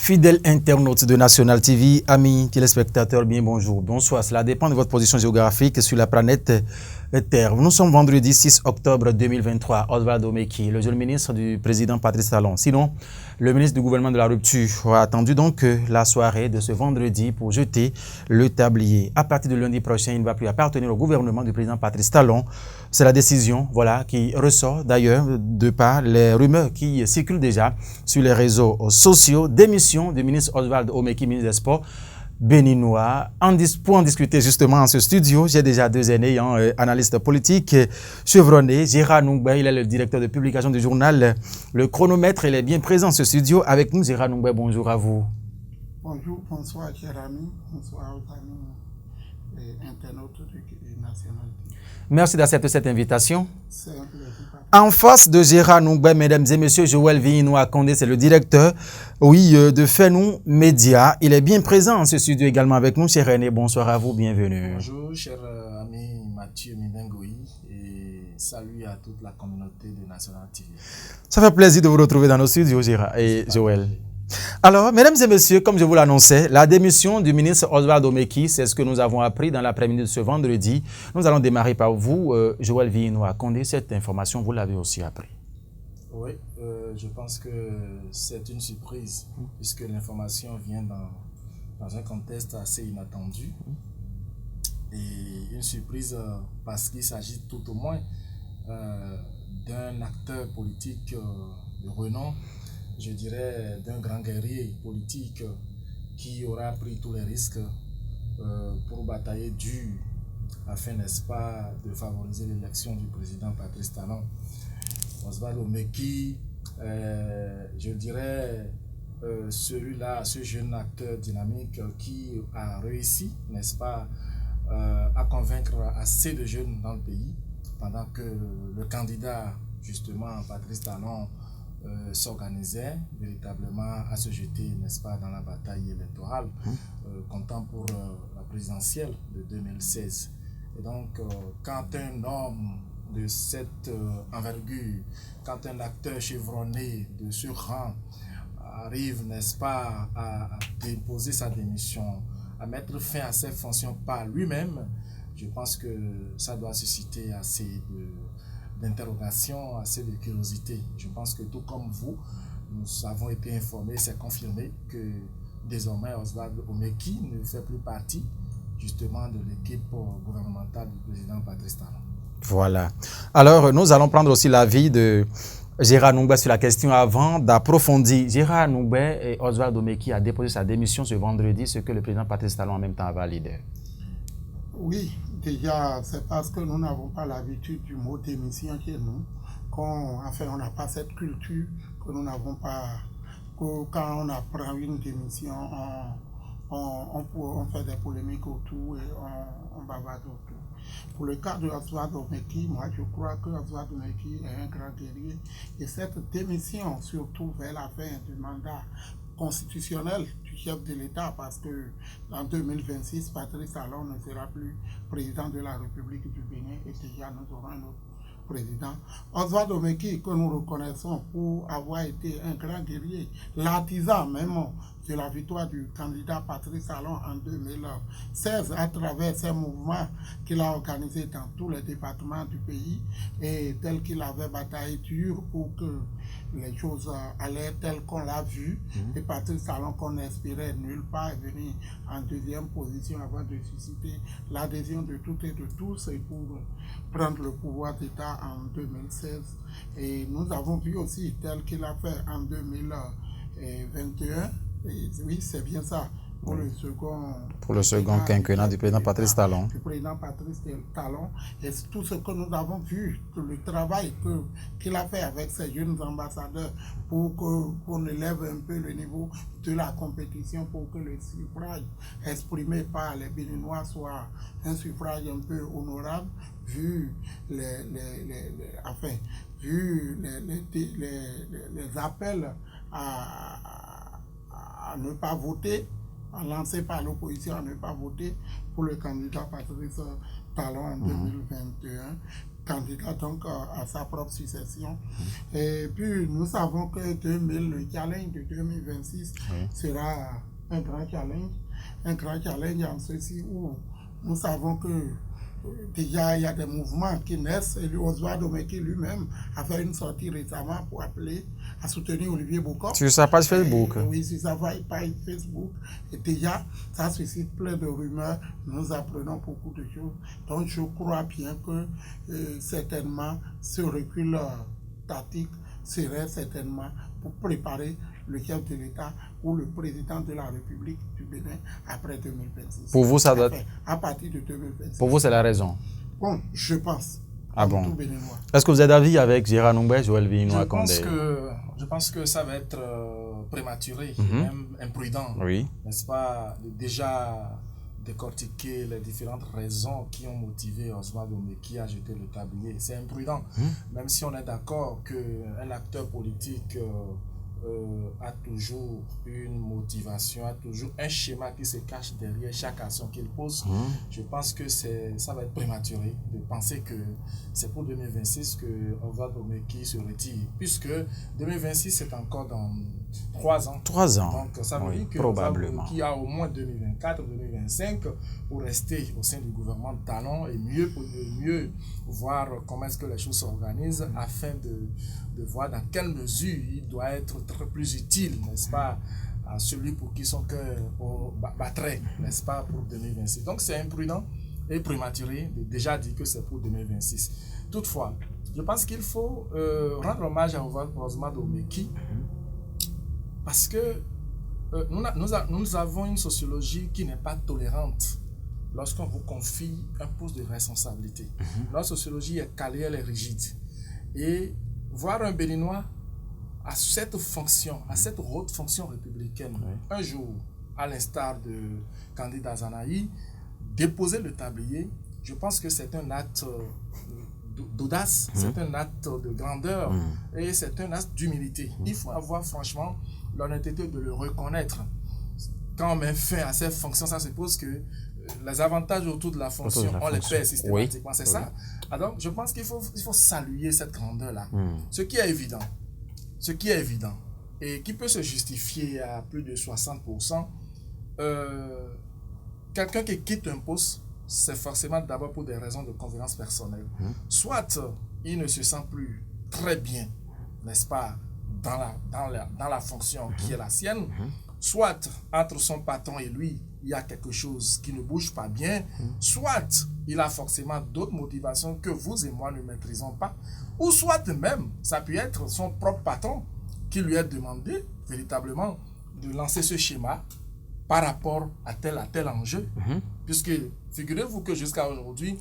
Fidèles internautes de National TV, amis téléspectateurs, bien bonjour, bonsoir. Cela dépend de votre position géographique sur la planète Terre. Nous sommes vendredi 6 octobre 2023. Oswald Omeki, le jeune ministre du président Patrice Talon. Sinon, le ministre du gouvernement de la rupture a attendu donc la soirée de ce vendredi pour jeter le tablier. À partir de lundi prochain, il ne va plus appartenir au gouvernement du président Patrice Talon. C'est la décision qui ressort d'ailleurs de par les rumeurs qui circulent déjà sur les réseaux sociaux. Démission du ministre Oswald Omeki, ministre des Sports béninois. Pour en discuter justement en ce studio, j'ai déjà deux aînés, analystes politiques chevronnés. Gérard Noungbe, il est le directeur de publication du journal Le Chronomètre. Il est bien présent en ce studio avec nous. Gérard Noungbe, bonjour à vous. Bonjour, bonsoir, chers amis. Bonsoir aux amis et internautes du National TV. Merci d'accepter cette invitation. C'est un plaisir. En face de Gérard Noungbe, mesdames et messieurs, Joël Vinoa Condé, c'est le directeur de Fenou Média. Il est bien présent en ce studio également avec nous. Cher René, bonsoir à vous, bienvenue. Bonjour, cher ami Mathieu Mindengoï, et salut à toute la communauté de National TV. Ça fait plaisir de vous retrouver dans nos studios, Gérard et Joël. Alors, mesdames et messieurs, comme je vous l'annonçais, la démission du ministre Oswald Omeki, c'est ce que nous avons appris dans l'après-midi de ce vendredi. Nous allons démarrer par vous, Joël Vinoa Condé. Cette information, vous l'avez aussi appris. Oui, je pense que c'est une surprise, puisque l'information vient dans un contexte assez inattendu. Et une surprise parce qu'il s'agit tout au moins d'un acteur politique de renom, je dirais d'un grand guerrier politique qui aura pris tous les risques pour batailler dur afin, n'est-ce pas, de favoriser l'élection du président Patrice Talon. Oswald Omeki, je dirais, celui-là, ce jeune acteur dynamique qui a réussi, n'est-ce pas, à convaincre assez de jeunes dans le pays, pendant que le candidat, justement, Patrice Talon, s'organisait véritablement à se jeter, n'est-ce pas, dans la bataille électorale, comptant pour la présidentielle de 2016. Et donc, quand un homme de cette envergure, quand un acteur chevronné de ce rang arrive, n'est-ce pas, à déposer sa démission, à mettre fin à ses fonctions par lui-même, je pense que ça doit susciter assez d'interrogations, assez de curiosité. Je pense que tout comme vous, nous avons été informés, c'est confirmé que désormais Oswald Omeki ne fait plus partie justement de l'équipe gouvernementale du président Patrice Talon. Voilà. Alors, nous allons prendre aussi l'avis de Gérard Noungbe sur la question avant d'approfondir. Gérard Noungbe et Oswald Omeki a déposé sa démission ce vendredi, ce que le président Patrice Talon en même temps a validé. Oui, déjà, c'est parce que nous n'avons pas l'habitude du mot démission chez nous, on n'a pas cette culture, que nous n'avons pas, que quand on apprend une démission, on fait des polémiques autour et on bavarde autour. Pour le cas de Oswald Omeki, moi je crois que Oswald Omeki est un grand guerrier et cette démission, surtout vers la fin du mandat constitutionnel du chef de l'État, parce que en 2026, Patrice Talon ne sera plus président de la République du Bénin et déjà nous aurons un autre président. Oswald Omeki, que nous reconnaissons pour avoir été un grand guerrier, l'artisan même de la victoire du candidat Patrice Talon en 2016 à travers ces mouvements qu'il a organisés dans tous les départements du pays et tel qu'il avait bataillé dur pour que les choses allaient telles qu'on l'a vu. Et Patrice Talon, qu'on espérait nulle part, est venu en deuxième position avant de susciter l'adhésion de toutes et de tous et pour prendre le pouvoir d'État en 2016. Et nous avons vu aussi tel qu'il a fait en 2021. Et oui, c'est bien ça. Pour le second quinquennat du président Patrice Talon. Du président Patrice Talon. Et tout ce que nous avons vu, tout le travail qu'il a fait avec ces jeunes ambassadeurs pour qu'on élève un peu le niveau de la compétition, pour que le suffrage exprimé par les Béninois soit un suffrage un peu honorable, vu les appels à ne pas voter, lancé par l'opposition à ne pas voter pour le candidat Patrice Talon en 2021. candidat donc à sa propre succession. Et puis nous savons que le challenge de 2026 sera un grand challenge en ceci où nous savons que déjà il y a des mouvements qui naissent et Oswald Omeki lui-même a fait une sortie récemment pour appeler à soutenir Olivier Bokor. Sur sa page Facebook. Oui, sur sa page Facebook. Et déjà, ça suscite plein de rumeurs. Nous apprenons beaucoup de choses. Donc je crois bien que certainement ce recul tactique serait certainement pour préparer le chef de l'État ou le président de la République du Bénin après 2026. Pour vous, ça doit... à partir de 2026. Pour vous, c'est la raison? Bon, je pense. Ah bon? Est-ce que vous êtes d'avis avec Gérard Noumbé, Joël Vinois Condé? Je pense que ça va être prématuré, même imprudent. Oui. N'est-ce pas? Déjà décortiquer les différentes raisons qui ont motivé Oswald Omeki à jeter le tablier. C'est imprudent. Même si on est d'accord qu'un acteur politique a toujours une motivation, a toujours un schéma qui se cache derrière chaque action qu'il pose. Je pense que ça va être prématuré de penser que c'est pour 2026 que Oswald Omeki se retire, puisque 2026 c'est encore dans 3 ans. 3 ans. Donc ça veut dire que probablement. Oswald Omeki a au moins 2024, 2025 pour rester au sein du gouvernement de Talon et mieux voir comment est-ce que les choses s'organisent afin de voir dans quelle mesure il doit être très plus utile, n'est-ce pas, à celui pour qui son cœur battrait, n'est-ce pas, pour 2026. Donc c'est imprudent et prématuré de déjà dire que c'est pour 2026. Toutefois, je pense qu'il faut rendre hommage à Oswald Omeki parce que nous avons une sociologie qui n'est pas tolérante lorsqu'on vous confie un poste de responsabilité. Notre sociologie est calée, elle est rigide. Et voir un Béninois à cette fonction, à cette haute fonction républicaine, un jour, à l'instar de Candide Azanahi, déposer le tablier, je pense que c'est un acte d'audace, c'est un acte de grandeur et c'est un acte d'humilité. Il faut avoir franchement l'honnêteté de le reconnaître. Quand on met fin à cette fonction, ça suppose que les avantages autour de la fonction, on les perd systématiquement, c'est ça. Alors, je pense qu'il faut saluer cette grandeur-là. Ce qui est évident, et qui peut se justifier à plus de 60%, quelqu'un qui quitte un poste, c'est forcément d'abord pour des raisons de convenance personnelle. Soit il ne se sent plus très bien, n'est-ce pas, dans la fonction qui est la sienne, soit entre son patron et lui, il y a quelque chose qui ne bouge pas bien, soit il a forcément d'autres motivations que vous et moi ne maîtrisons pas, ou soit même, ça peut être son propre patron qui lui a demandé véritablement de lancer ce schéma par rapport à tel enjeu. Puisque, figurez-vous que jusqu'à aujourd'hui,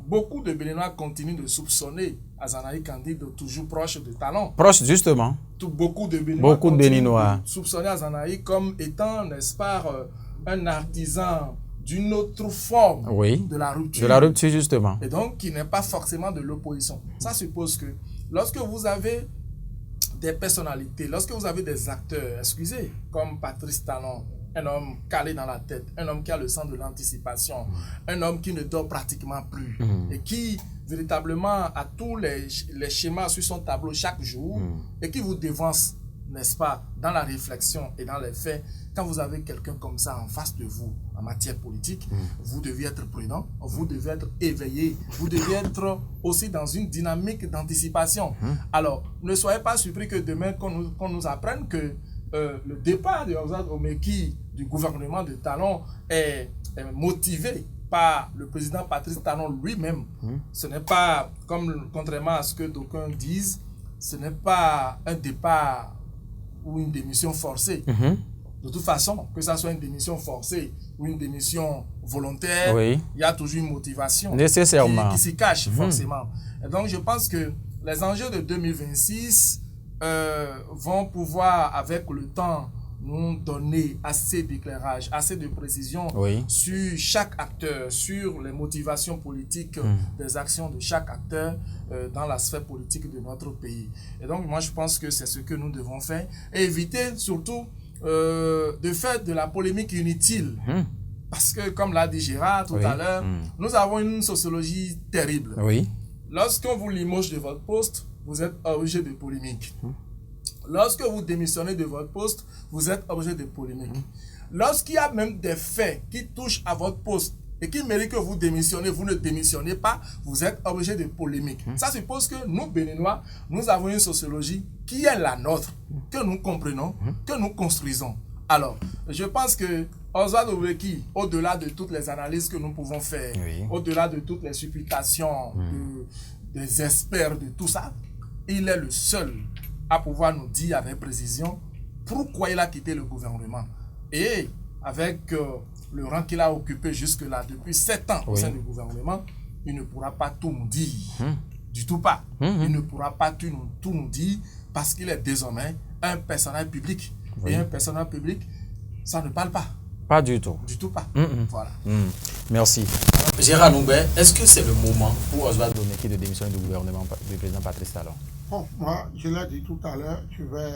beaucoup de Béninois continuent de soupçonner Azanahi Candide toujours proche de Talon. Proche, justement. Beaucoup de Béninois continuent de soupçonner Azanahi comme étant, n'est-ce pas, un artisan d'une autre forme de la rupture. De la rupture, justement. Et donc, qui n'est pas forcément de l'opposition. Ça suppose que lorsque vous avez des personnalités, lorsque vous avez des acteurs, excusez, comme Patrice Talon, un homme calé dans la tête, un homme qui a le sens de l'anticipation, un homme qui ne dort pratiquement plus et qui véritablement a tous les schémas sur son tableau chaque jour et qui vous dévance, n'est-ce pas, dans la réflexion et dans les faits. Quand vous avez quelqu'un comme ça en face de vous en matière politique, vous devez être prudent, vous devez être éveillé, vous devez être aussi dans une dynamique d'anticipation. Alors, ne soyez pas surpris que demain qu'on nous apprenne que le départ de Oswald Omeki du gouvernement de Talon est motivé par le président Patrice Talon lui-même. Ce n'est pas, contrairement à ce que d'aucuns disent, ce n'est pas un départ ou une démission forcée. De toute façon, que ça soit une démission forcée ou une démission volontaire, il y a toujours une motivation nécessairement qui s'y cache forcément. Et donc je pense que les enjeux de 2026 vont pouvoir, avec le temps, nous donner assez d'éclairage, assez de précision sur chaque acteur, sur les motivations politiques des actions de chaque acteur dans la sphère politique de notre pays. Et donc, moi, je pense que c'est ce que nous devons faire et éviter surtout de faire de la polémique inutile. Parce que, comme l'a dit Gérard tout à l'heure, nous avons une sociologie terrible. lorsqu'on vous limoge de votre poste, vous êtes obligé de polémique. Lorsque vous démissionnez de votre poste, vous êtes obligé de polémique. Lorsqu'il y a même des faits qui touchent à votre poste et qui méritent que vous démissionnez, vous ne démissionnez pas, vous êtes obligé de polémique. Ça suppose que nous, Béninois, nous avons une sociologie qui est la nôtre, que nous comprenons, que nous construisons. Alors, je pense que Oswald Obeki, au-delà de toutes les analyses que nous pouvons faire, au-delà de toutes les supputations des experts de tout ça, il est le seul à pouvoir nous dire avec précision pourquoi il a quitté le gouvernement. Et avec le rang qu'il a occupé jusque-là depuis 7 ans au sein du gouvernement, il ne pourra pas tout nous dire. Du tout pas. Il ne pourra pas tout nous dire parce qu'il est désormais un personnage public. Et un personnage public, ça ne parle pas. Pas du tout. Du tout pas. Voilà. Merci. Gérard Noumbé, est-ce que c'est le moment pour Oswald Domeki de démissionner du gouvernement du président Patrice Talon? Bon, moi, je l'ai dit tout à l'heure, je vais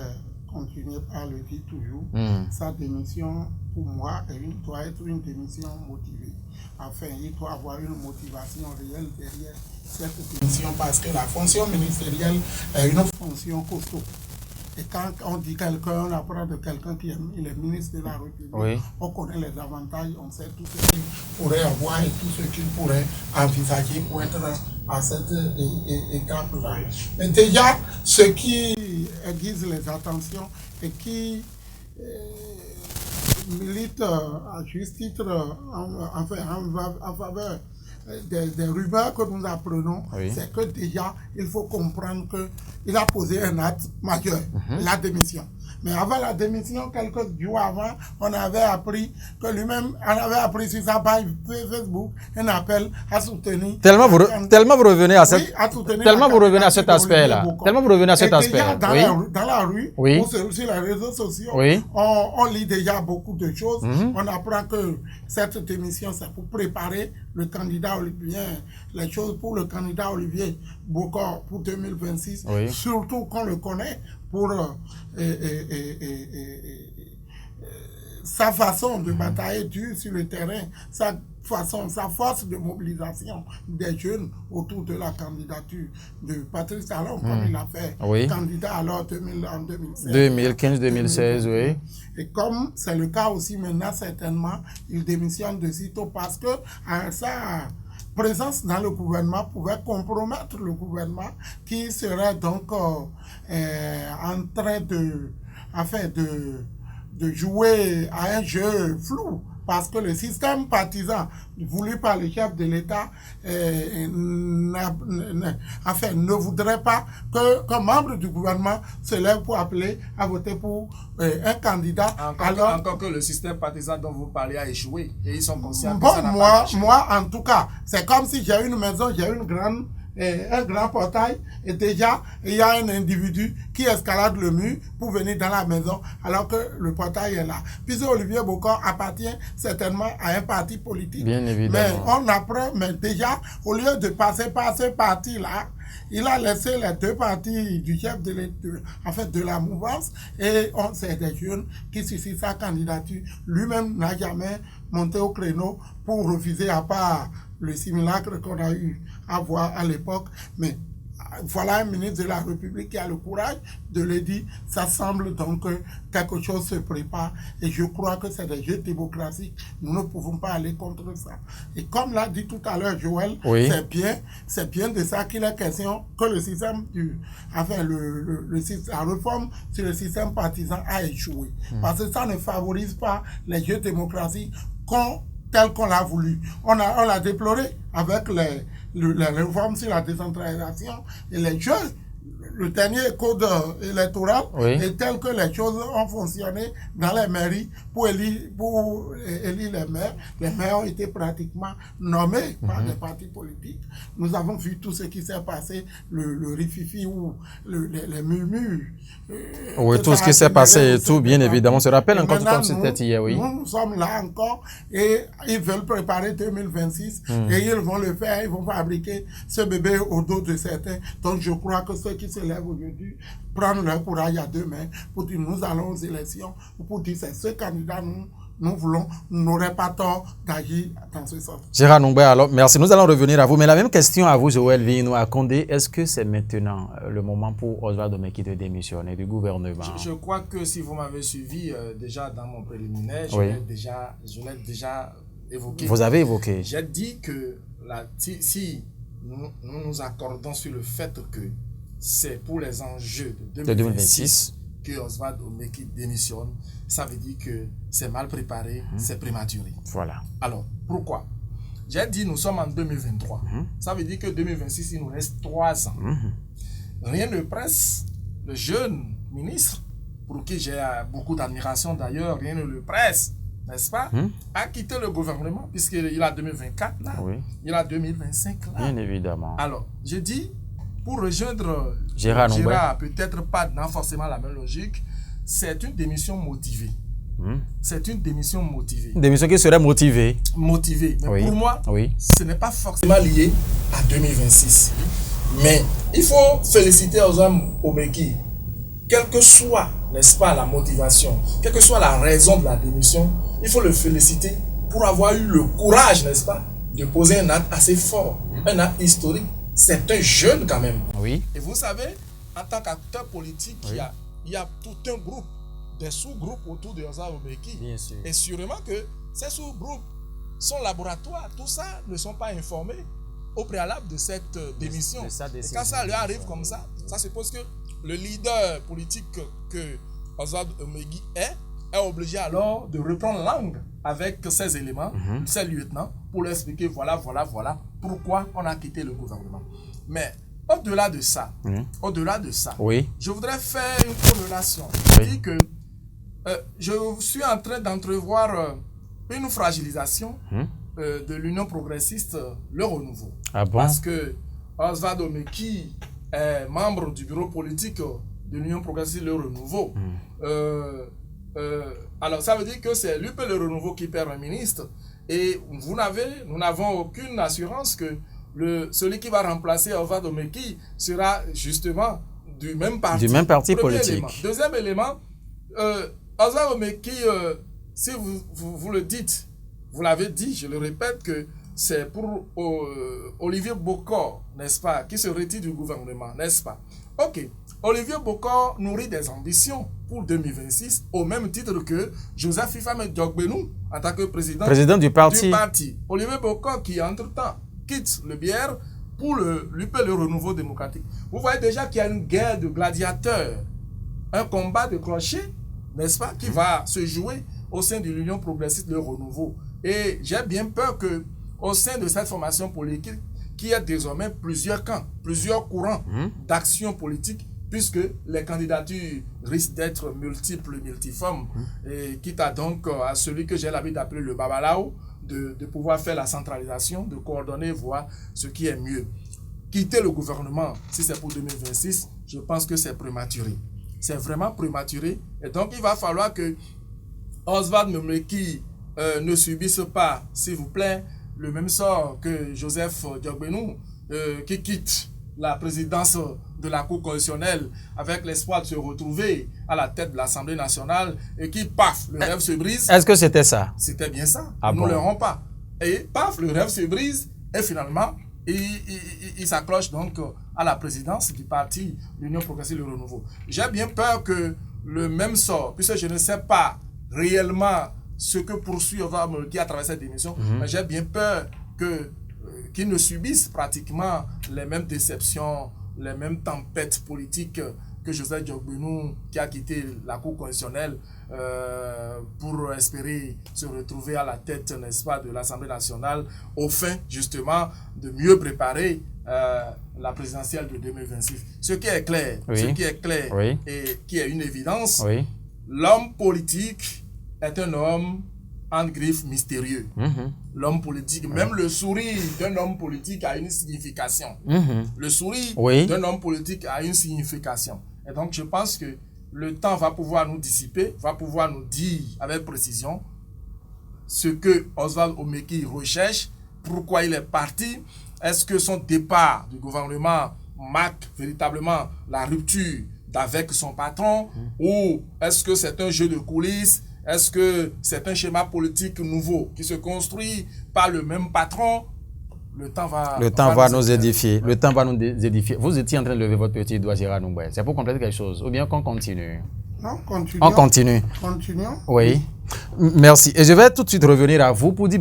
continuer par le dire toujours. Sa démission, pour moi, doit être une démission motivée. Enfin, il doit avoir une motivation réelle derrière cette démission parce que la fonction ministérielle est une fonction costaud. Et quand on dit quelqu'un, on apprend de quelqu'un qui est ministre de la République, on connaît les avantages, on sait tout ce qu'il pourrait avoir et tout ce qu'il pourrait envisager pour être à cette étape-là. Mais déjà, ce qui aiguise les attentions et qui milite à juste titre en faveur des rumeurs que nous apprenons, c'est que déjà, il faut comprendre qu'il a posé un acte majeur, la démission. Mais avant la démission, quelques jours avant, on avait appris que lui-même, on avait appris sur sa page Facebook un appel à soutenir. Tellement vous revenez à cet aspect-là. Tellement vous revenez à cet aspect. Dans la rue, ou sur les réseaux sociaux, on lit déjà beaucoup de choses. On apprend que cette démission, c'est pour préparer le candidat Olivier, les choses pour le candidat Olivier Bokor pour 2026, surtout qu'on le connaît pour sa façon de batailler dur sur le terrain, sa force de mobilisation des jeunes autour de la candidature de Patrice Talon, comme il a fait candidat alors en 2016. 2015-2016, oui. Et comme c'est le cas aussi maintenant, certainement, il démissionne de sitôt parce que sa présence dans le gouvernement pouvait compromettre le gouvernement qui serait donc en train de jouer à un jeu flou. Parce que le système partisan voulu par le chef de l'État ne voudrait pas qu'un membre du gouvernement se lève pour appeler à voter pour un candidat. Encore que le système partisan dont vous parlez a échoué. Et ils sont conscients bon, moi, en tout cas, c'est comme si j'ai une maison, j'ai un grand portail et déjà il y a un individu qui escalade le mur pour venir dans la maison alors que le portail est là. Puis Olivier Bokor appartient certainement à un parti politique. Bien évidemment. Mais on apprend, mais déjà au lieu de passer par ce parti-là, il a laissé les deux partis du chef de la mouvance et on sait des jeunes qui suscitent sa candidature. Lui-même n'a jamais monté au créneau pour refuser à part le simulacre qu'on a eu à voir à l'époque. Mais voilà un ministre de la République qui a le courage de le dire. Ça semble donc que quelque chose se prépare et je crois que c'est des jeux démocratiques. Nous ne pouvons pas aller contre ça. Et comme l'a dit tout à l'heure Joël, c'est bien de ça qu'il est question, que le système la réforme sur le système partisan a échoué. Parce que ça ne favorise pas les jeux démocratiques tel qu'on l'a voulu. On l'a déploré avec les réformes sur la décentralisation et les jeux. Le dernier code électoral est tel que les choses ont fonctionné dans les mairies pour élire les maires. Les maires ont été pratiquement nommés par des partis politiques. Nous avons vu tout ce qui s'est passé, le rififi ou les murmures. Tout ce qui s'est passé et tout, bien évidemment. On se rappelle encore comme c'était hier, Nous sommes là encore et ils veulent préparer 2026 et ils vont le faire, ils vont fabriquer ce bébé au dos de certains. Donc je crois que ceux qui se lèvent aujourd'hui prennent leur courage à deux mains pour dire nous allons aux élections, pour dire c'est ce candidat nous n'aurons pas tort d'agir dans ce sens. Gérard Nongbe, alors merci. Nous allons revenir à vous. Mais la même question à vous, Joël Vignoux Condé. Est-ce que c'est maintenant le moment pour Oswald Omeki de démissionner du gouvernement? Je crois que si vous m'avez suivi déjà dans mon préliminaire, je l'ai déjà évoqué. Vous avez évoqué. J'ai dit que si nous nous accordons sur le fait que c'est pour les enjeux de 2026 que Oswald Omeki démissionne, ça veut dire que c'est mal préparé, c'est prématuré. Voilà. Alors, pourquoi? J'ai dit nous sommes en 2023. Ça veut dire que 2026, il nous reste 3 ans. Rien ne presse le jeune ministre, pour qui j'ai beaucoup d'admiration d'ailleurs, rien ne le presse, n'est-ce pas, à quitter le gouvernement, puisqu'il a 2024 là, il a 2025 là. Bien évidemment. Alors, je dis, pour rejoindre Gérard, peut-être pas dans forcément la même logique, c'est une démission motivée. C'est une démission motivée. Une démission qui serait motivée. Motivée. Mais pour moi, ce n'est pas forcément lié à 2026. Mais il faut féliciter Oswald Omeki, quelle que soit, n'est-ce pas, la motivation, quelle que soit la raison de la démission, il faut le féliciter pour avoir eu le courage, n'est-ce pas, de poser un acte assez fort, un acte historique. C'est un jeune quand même. Oui. Et vous savez, en tant qu'acteur politique, il y a tout un groupe, des sous-groupes autour de Oswald Omeki. Bien sûr. Et sûrement que ces sous-groupes, son laboratoire, tout ça ne sont pas informés au préalable de cette démission. Et quand ça lui arrive comme ça suppose que le leader politique que Oswald Omeki est obligé alors de reprendre langue avec ces éléments, ces lieutenants, pour leur expliquer voilà pourquoi on a quitté le gouvernement. Mais au-delà de ça, je voudrais faire une corrélation. Je dis que je suis en train d'entrevoir une fragilisation de l'Union progressiste, le renouveau. Ah bon? Parce que Oswald Omeki est membre du bureau politique de l'Union progressiste, le renouveau. Alors ça veut dire que c'est l'UP le renouveau qui perd un ministre. Et nous n'avons aucune assurance que celui qui va remplacer Oswald Omeki sera justement du même parti. Du même parti politique. Élément. Deuxième élément, Oswald Omeki, si vous le dites, vous l'avez dit, je le répète, que c'est pour Olivier Bokor, n'est-ce pas, qui se retire du gouvernement, n'est-ce pas? Ok, Olivier Bokor nourrit des ambitions pour 2026, au même titre que Joseph Fifame Diogbenou, en tant que président du parti. Olivier Bokor qui, entre-temps, quitte le bière pour l'UP, le renouveau démocratique. Vous voyez déjà qu'il y a une guerre de gladiateurs, un combat de clochers, n'est-ce pas, qui va se jouer au sein de l'Union progressiste, le renouveau. Et j'ai bien peur que au sein de cette formation politique, qu'il y ait désormais plusieurs camps, plusieurs courants d'action politique, puisque les candidatures risquent d'être multiformes, et quitte à donc à celui que j'ai l'habitude d'appeler le Babalao, de pouvoir faire la centralisation, de coordonner, voir ce qui est mieux. Quitter le gouvernement, si c'est pour 2026, je pense que c'est prématuré. C'est vraiment prématuré. Et donc, il va falloir que Oswald Omeki ne subisse pas, s'il vous plaît, le même sort que Joseph Diogbenou, qui quitte la présidence de la Cour constitutionnelle avec l'espoir de se retrouver à la tête de l'Assemblée nationale et qui, paf, le rêve se brise. Est-ce que c'était ça? C'était bien ça. Ah Nous bon? ne l'aurons pas. Et paf, le rêve se brise et finalement, il s'accroche donc à la présidence du parti l'Union progressiste, le renouveau. J'ai bien peur que le même sort, puisque je ne sais pas réellement ce que poursuit Oswald Omeki à travers cette démission, mais j'ai bien peur qu'il ne subisse pratiquement les mêmes déceptions, les mêmes tempêtes politiques que Joseph Diogbenou, qui a quitté la Cour constitutionnelle pour espérer se retrouver à la tête, n'est-ce pas, de l'Assemblée nationale, au fin, justement, de mieux préparer la présidentielle de 2026. Ce qui est clair, et qui est une évidence, l'homme politique est un homme en griffe mystérieux. L'homme politique, même le sourire d'un homme politique a une signification. Le sourire d'un homme politique a une signification. Et donc, je pense que le temps va pouvoir nous dissiper, va pouvoir nous dire avec précision ce que Oswald Omeki recherche, pourquoi il est parti. Est-ce que son départ du gouvernement marque véritablement la rupture avec son patron, ou est-ce que c'est un jeu de coulisses? Est-ce que c'est un schéma politique nouveau qui se construit par le même patron? Le temps va nous édifier. Le temps va nous édifier. Vous étiez en train de lever votre petit doigt, Gérard Noumboué. C'est pour compléter quelque chose. Ou bien qu'on continue? Non, continuons. On continue. Continuons. Oui. Merci. Et je vais tout de suite revenir à vous pour dire,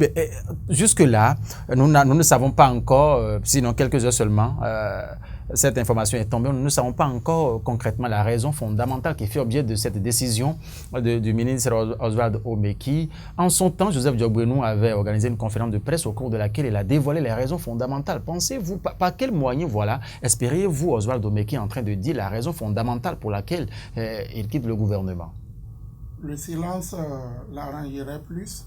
jusque-là, nous ne savons pas encore, sinon quelques heures seulement, cette information est tombée, nous ne savons pas encore concrètement la raison fondamentale qui fait objet de cette décision du ministre Oswald Omeki. En son temps, Joseph Diogbenou avait organisé une conférence de presse au cours de laquelle il a dévoilé les raisons fondamentales. Pensez-vous, par quel moyen, voilà, espériez-vous Oswald Omeki en train de dire la raison fondamentale pour laquelle il quitte le gouvernement? Le silence l'arrangerait plus.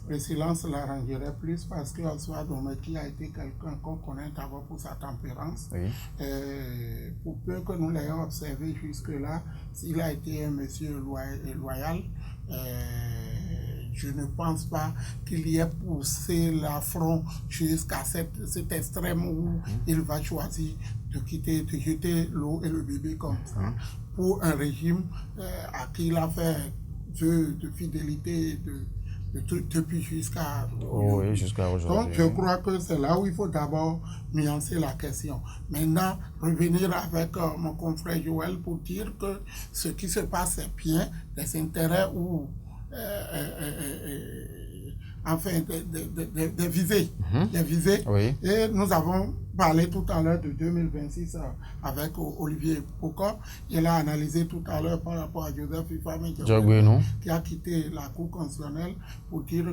Le silence l'arrangerait plus parce que Oswald Omeki a été quelqu'un qu'on connaît d'abord pour sa tempérance. Oui. Pour peu que nous l'ayons observé jusque-là, s'il a été un monsieur loyal, je ne pense pas qu'il y ait poussé l'affront jusqu'à cet extrême où il va choisir de jeter l'eau et le bébé comme ça pour un régime à qui il a fait vœu de fidélité depuis jusqu'à aujourd'hui. Donc, je crois que c'est là où il faut d'abord nuancer la question. Maintenant, revenir avec mon confrère Joël pour dire que ce qui se passe est bien, des intérêts ou enfin des visées. Des visées. Oui. Et nous avons parlé tout à l'heure de 2026 avec Olivier Bokor. Il a analysé tout à l'heure par rapport à Joseph Ifame qui a quitté la Cour constitutionnelle pour dire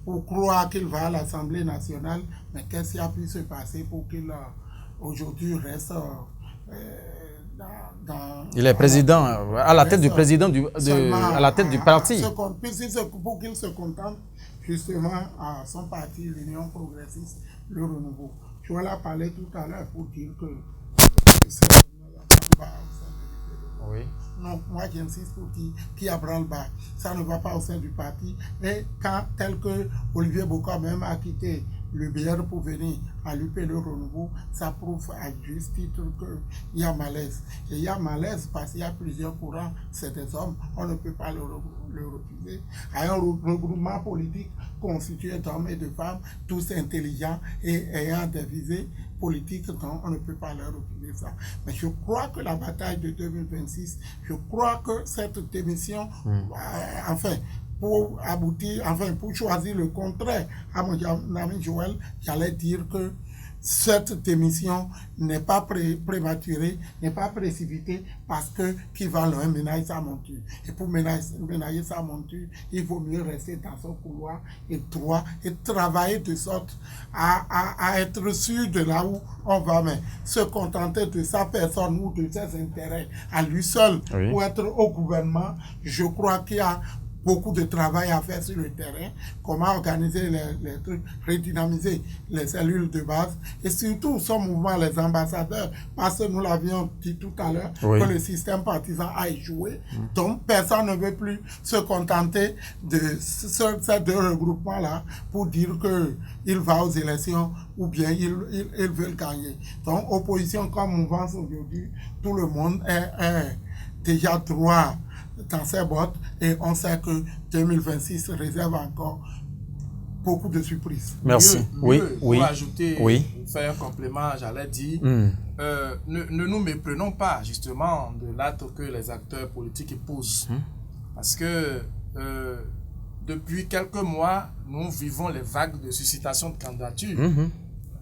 pour croire qu'il va à l'Assemblée nationale. Mais qu'est-ce qui a pu se passer pour qu'il aujourd'hui reste il est président, à la tête du président à la tête du parti. Pour qu'il se contente justement à son parti, l'Union progressiste, le renouveau. Joël a parlé tout à l'heure pour dire que oui. Non, moi j'insiste pour dire qu'il y a branle-bas. Ça ne va pas au sein du parti. Et quand, tel que Olivier Bokor même a quitté le BR pour venir à l'UP le renouveau, ça prouve à juste titre qu'il y a malaise. Et il y a malaise parce qu'il y a plusieurs courants, c'est des hommes, on ne peut pas le refuser. À un regroupement politique constitué d'hommes et de femmes, tous intelligents et ayant des visées politiques, donc on ne peut pas leur refuser ça. Mais je crois que la bataille de 2026, je crois que cette démission, enfin, pour aboutir, enfin, pour choisir le contraire à mon ami Joël, j'allais dire que cette démission n'est pas prématurée, n'est pas précipitée parce que qui va loin ménage sa monture. Et pour ménager sa monture, il vaut mieux rester dans son couloir et droit et travailler de sorte à être sûr de là où on va, mais se contenter de sa personne ou de ses intérêts à lui seul pour être au gouvernement. Je crois qu'il y a beaucoup de travail à faire sur le terrain, comment organiser les trucs, redynamiser les cellules de base et surtout son mouvement, les ambassadeurs, parce que nous l'avions dit tout à l'heure, que le système partisan a échoué. Donc personne ne veut plus se contenter de ces deux regroupements-là pour dire qu'il va aux élections ou bien ils veulent gagner. Donc opposition comme mouvance aujourd'hui, tout le monde est déjà droit dans ses bottes et on sait que 2026 réserve encore beaucoup de surprises. Merci. Pour ajouter, faire un complément, j'allais dire, ne nous méprenons pas justement de l'acte que les acteurs politiques posent. Parce que depuis quelques mois, nous vivons les vagues de suscitation de candidatures.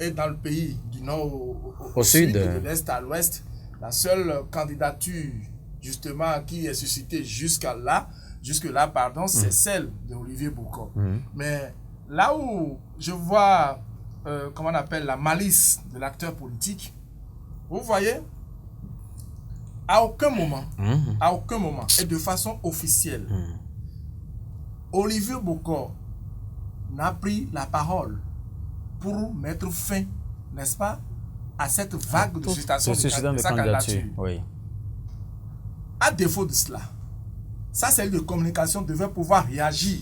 Et dans le pays, du nord au sud, de l'est à l'ouest, la seule candidature justement qui est suscitée jusque-là, c'est celle d'Olivier Bokor. Mais là où je vois, comment on appelle, la malice de l'acteur politique, vous voyez, à aucun moment, et de façon officielle, Olivier Bokor n'a pris la parole pour mettre fin, n'est-ce pas, à cette vague de suscitation de sa candidature. À défaut de cela, sa cellule de communication devait pouvoir réagir.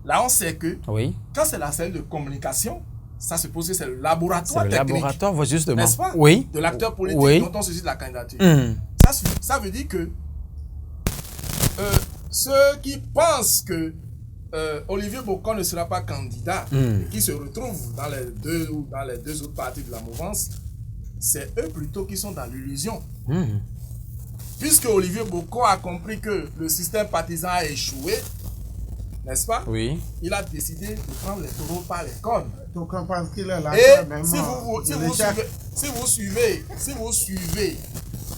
Là, on sait que quand c'est la cellule de communication, ça se pose que c'est le laboratoire technique. C'est le laboratoire, justement. N'est-ce pas? De l'acteur politique dont on suscite la candidature. Ça veut dire que ceux qui pensent que Olivier Bocco ne sera pas candidat, et qui se retrouvent dans les deux autres parties de la mouvance, c'est eux plutôt qui sont dans l'illusion. Puisque Olivier Bocco a compris que le système partisan a échoué, n'est-ce pas? Oui. Il a décidé de prendre les taureaux par les cornes. Donc on pense qu'il est là. Et même, si vous suivez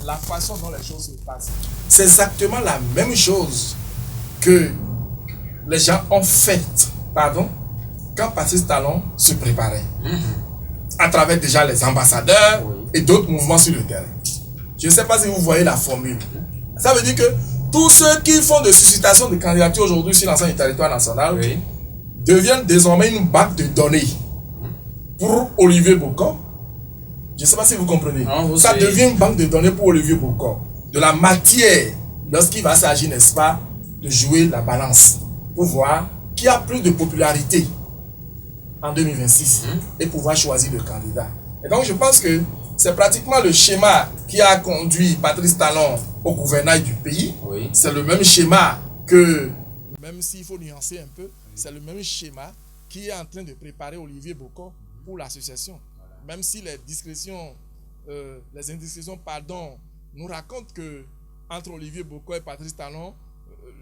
la façon dont les choses se passent, c'est exactement la même chose que les gens ont fait, quand Patrice Talon se préparait, à travers déjà les ambassadeurs et d'autres mouvements sur le terrain. Je ne sais pas si vous voyez la formule. Ça veut dire que tous ceux qui font de suscitation de candidature aujourd'hui sur l'ensemble du territoire national deviennent désormais une banque de données pour Olivier Bocco. Je ne sais pas si vous comprenez. Non, ça devient une banque de données pour Olivier Bocco. De la matière, lorsqu'il va s'agir, n'est-ce pas, de jouer la balance pour voir qui a plus de popularité en 2026 et pouvoir choisir le candidat. Et donc je pense que c'est pratiquement le schéma qui a conduit Patrice Talon au gouvernail du pays. C'est le même schéma que, même s'il faut nuancer un peu, c'est le même schéma qui est en train de préparer Olivier Bocco pour l'association. Même si les indiscrétions, nous racontent que entre Olivier Bocco et Patrice Talon,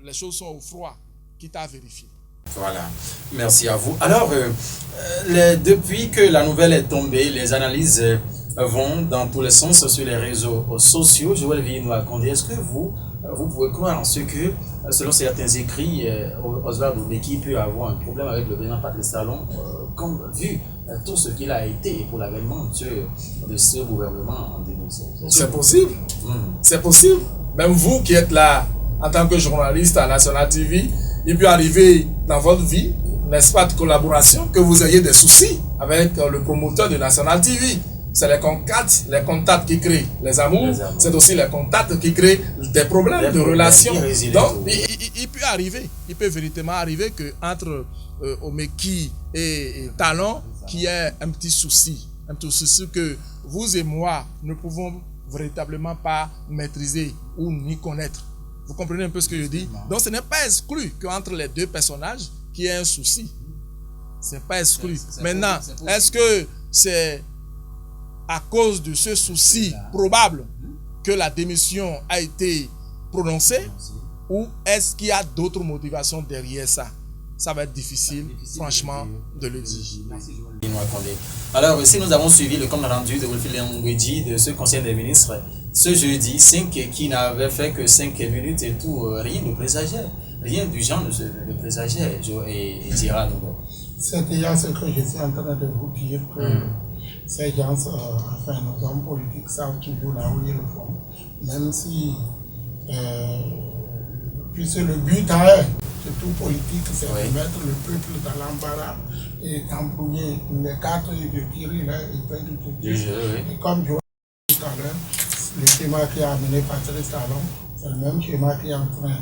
les choses sont au froid, quitte à vérifier. Voilà, merci à vous. Alors, depuis que la nouvelle est tombée, les analyses vont dans tous les sens sur les réseaux sociaux. Joël Vinoy-Condé, est-ce que vous pouvez croire en ce que, selon certains écrits, Oswald Obeki peut avoir un problème avec le président Patrice Talon, comme vu tout ce qu'il a été pour l'avènement de ce gouvernement en 2016? C'est possible. C'est possible. Même vous qui êtes là en tant que journaliste à National TV, il peut arriver dans votre vie, n'est-ce pas, de collaboration, que vous ayez des soucis avec le promoteur de National TV. C'est les contacts qui créent les amours, c'est aussi les contacts qui créent des problèmes de relations. Donc, il peut arriver, il peut véritablement arriver qu'entre Omeki et Talon, qu'il y ait un petit souci que vous et moi ne pouvons véritablement pas maîtriser ou ni connaître. Vous comprenez un peu ce que je dis? Donc ce n'est pas exclu qu'entre les deux personnages qu'il y ait un souci. Ce n'est pas exclu. Maintenant, est-ce que c'est à cause de ce souci probable que la démission a été prononcée, ou est-ce qu'il y a d'autres motivations derrière ça? Ça va être difficile, franchement, de le dire. Alors, si nous avons suivi le compte rendu de Wilfried Ngouedji de ce Conseil des ministres, ce jeudi, 5 qui n'avait fait que 5 minutes et tout, rien ne présageait. Rien du genre ne présageait. Et dira nous. C'est déjà ce que je suis en train de vous dire, que ces gens, nos hommes politiques savent toujours là où ils le font. Même si, puisque le but de tout politique, c'est de mettre le peuple dans l'embarras et d'embrouiller les cartes et de tirer là, et de tirer. Et comme je dit tout à l'heure, le schéma qui a amené Patrice Talon, c'est le même schéma qui est en train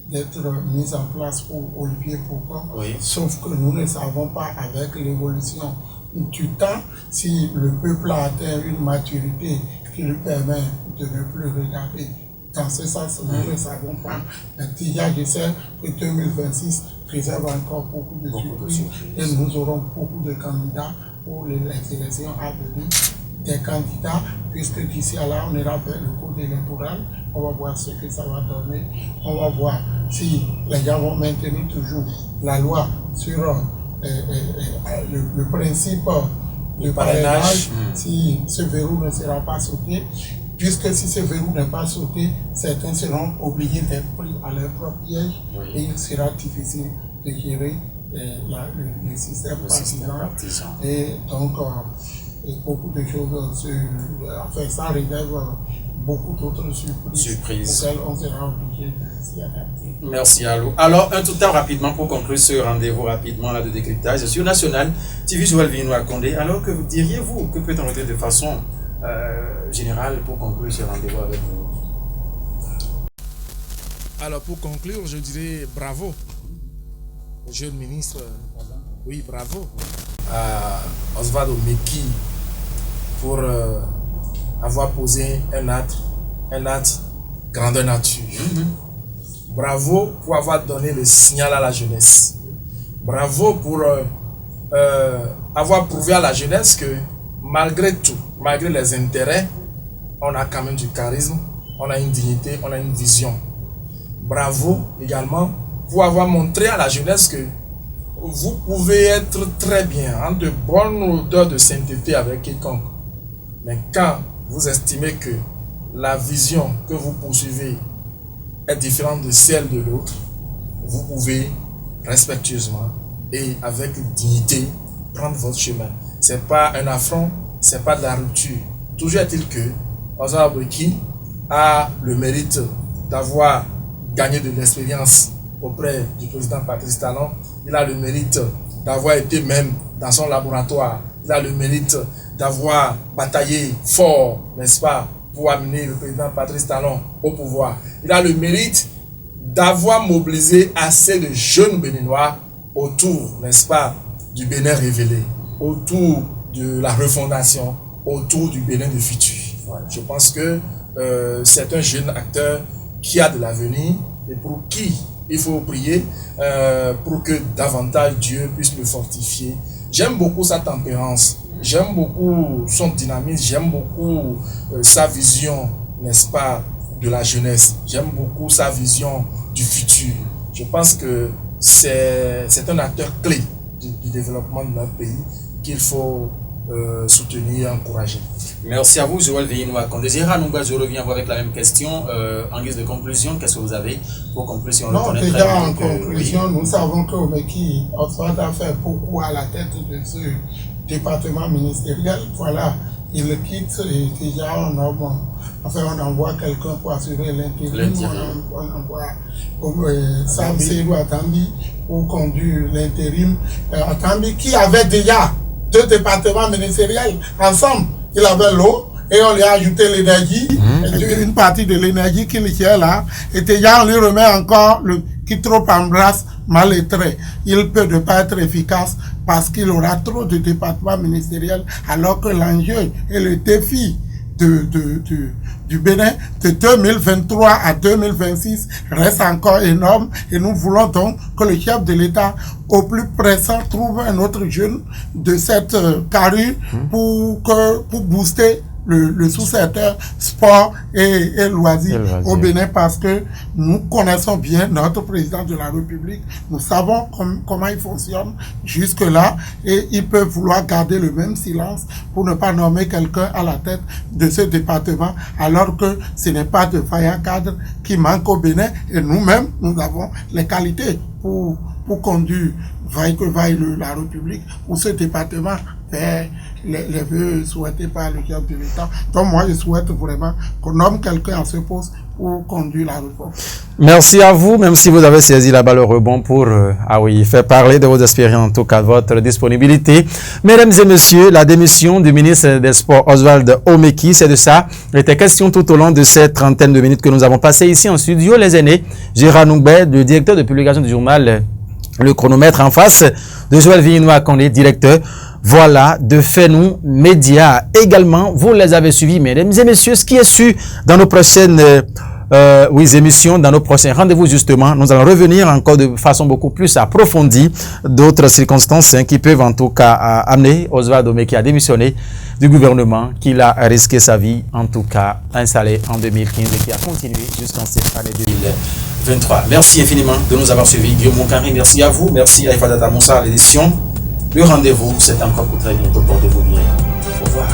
d'être mis en place pour Olivier Bocco, sauf que nous ne savons pas avec l'évolution du temps si le peuple a atteint une maturité qui lui permet de ne plus regarder. Dans ce sens, nous ne savons pas. Mais déjà, je sais que 2026 préserve encore beaucoup de surprises et nous aurons beaucoup de candidats pour les élections à venir. Des candidats, puisque d'ici à là, on ira vers le code électoral, on va voir ce que ça va donner. On va voir si les gens vont maintenir toujours la loi sur le principe de parrainage, si ce verrou ne sera pas sauté. Puisque si ce verrou n'est pas sauté, certains seront obligés d'être pris à leur propre piège et il sera difficile de gérer le système partisan. Et donc, beaucoup de choses, ça réserve beaucoup d'autres surprises auxquelles on sera obligé de s'y adapter. Merci à vous. Alors, un tout temps rapidement pour conclure ce rendez-vous rapidement là, de décryptage sur National TV. Joël Vinoy-Condé. Alors, que diriez-vous, que peut-on dire de façon générale pour conclure ce rendez-vous avec vous? Alors, pour conclure, je dirais bravo au jeune ministre. Oui, bravo à Oswald Obeki pour avoir posé un acte grandeur nature. Bravo pour avoir donné le signal à la jeunesse. Bravo pour avoir prouvé à la jeunesse que malgré tout, malgré les intérêts, on a quand même du charisme, on a une dignité, on a une vision. Bravo également pour avoir montré à la jeunesse que vous pouvez être très bien, en de bonnes odeurs de sainteté avec quiconque. Mais quand vous estimez que la vision que vous poursuivez est différente de celle de l'autre, vous pouvez respectueusement et avec dignité prendre votre chemin. Ce n'est pas un affront, ce n'est pas de la rupture. Toujours est-il que Oswald Aboki a le mérite d'avoir gagné de l'expérience auprès du président Patrice Talon. Il a le mérite d'avoir été même dans son laboratoire. Il a le mérite d'avoir bataillé fort, n'est-ce pas, pour amener le président Patrice Talon au pouvoir. Il a le mérite d'avoir mobilisé assez de jeunes Béninois autour, n'est-ce pas, du Bénin révélé, autour de la refondation, autour du Bénin du futur. Voilà. Je pense que c'est un jeune acteur qui a de l'avenir et pour qui il faut prier pour que davantage Dieu puisse le fortifier. J'aime beaucoup sa tempérance, j'aime beaucoup son dynamisme, j'aime beaucoup sa vision, n'est-ce pas, de la jeunesse. J'aime beaucoup sa vision du futur. Je pense que c'est un acteur clé du développement de notre pays qu'il faut soutenir et encourager. Merci à vous, Joël Villinois. Je reviens avec la même question. En guise de conclusion, qu'est-ce que vous avez pour conclusion? Non, déjà en conclusion, oui. Nous savons que Omeki Oswald a fait beaucoup à la tête de ce département ministériel. Voilà, il le quitte et déjà on envoie quelqu'un pour assurer l'intérim. On envoie Sam Seydou Atambi pour conduire l'intérim. Atambi qui avait déjà 2 départements ministériels ensemble. Il avait l'eau et on lui a ajouté l'énergie. Une partie de l'énergie qu'il tient là. Et déjà on lui remet encore le qui trop embrasse mal lettré. Il peut ne pas être efficace parce qu'il aura trop de départements ministériels alors que l'enjeu et le défi du Bénin de 2023 à 2026 reste encore énorme et nous voulons donc que le chef de l'État au plus pressant trouve un autre jeune de cette carrure pour booster le sous-secteur sport et loisirs au Bénin parce que nous connaissons bien notre président de la République, nous savons comment il fonctionne jusque-là et il peut vouloir garder le même silence pour ne pas nommer quelqu'un à la tête de ce département alors que ce n'est pas de vaillants cadres qui manquent au Bénin et nous-mêmes, nous avons les qualités pour conduire, vaille que vaille la République ou ce département vers les vœux souhaités par le chef de l'État. Donc moi, je souhaite vraiment qu'on nomme quelqu'un à ce poste pour conduire la réforme. Merci à vous, même si vous avez saisi la balle au rebond pour faire parler de vos expériences, en tout cas de votre disponibilité. Mesdames et messieurs, la démission du ministre des Sports Oswald Omeki, c'est de ça. Il était question tout au long de cette trentaine de minutes que nous avons passées ici en studio. Les aînés, Gérard Noubet, le directeur de publication du journal Le Chronomètre, en face de Joël Villinois, qu'on est directeur. Voilà, de Fais-nous Média. Également, vous les avez suivis, mesdames et messieurs, ce qui est su dans nos prochaines émissions, dans nos prochains rendez-vous, justement. Nous allons revenir encore de façon beaucoup plus approfondie d'autres circonstances qui peuvent en tout cas amener Oswald Omeki à démissionner du gouvernement qu'il a risqué sa vie, en tout cas installé en 2015 et qui a continué jusqu'en cette année 2023. Merci infiniment de nous avoir suivis. Guillaume Moncari, merci à vous. Merci à Ifadata Moussa à l'édition. Le rendez-vous, c'est encore pour très bientôt. Portez-vous bien. Au revoir.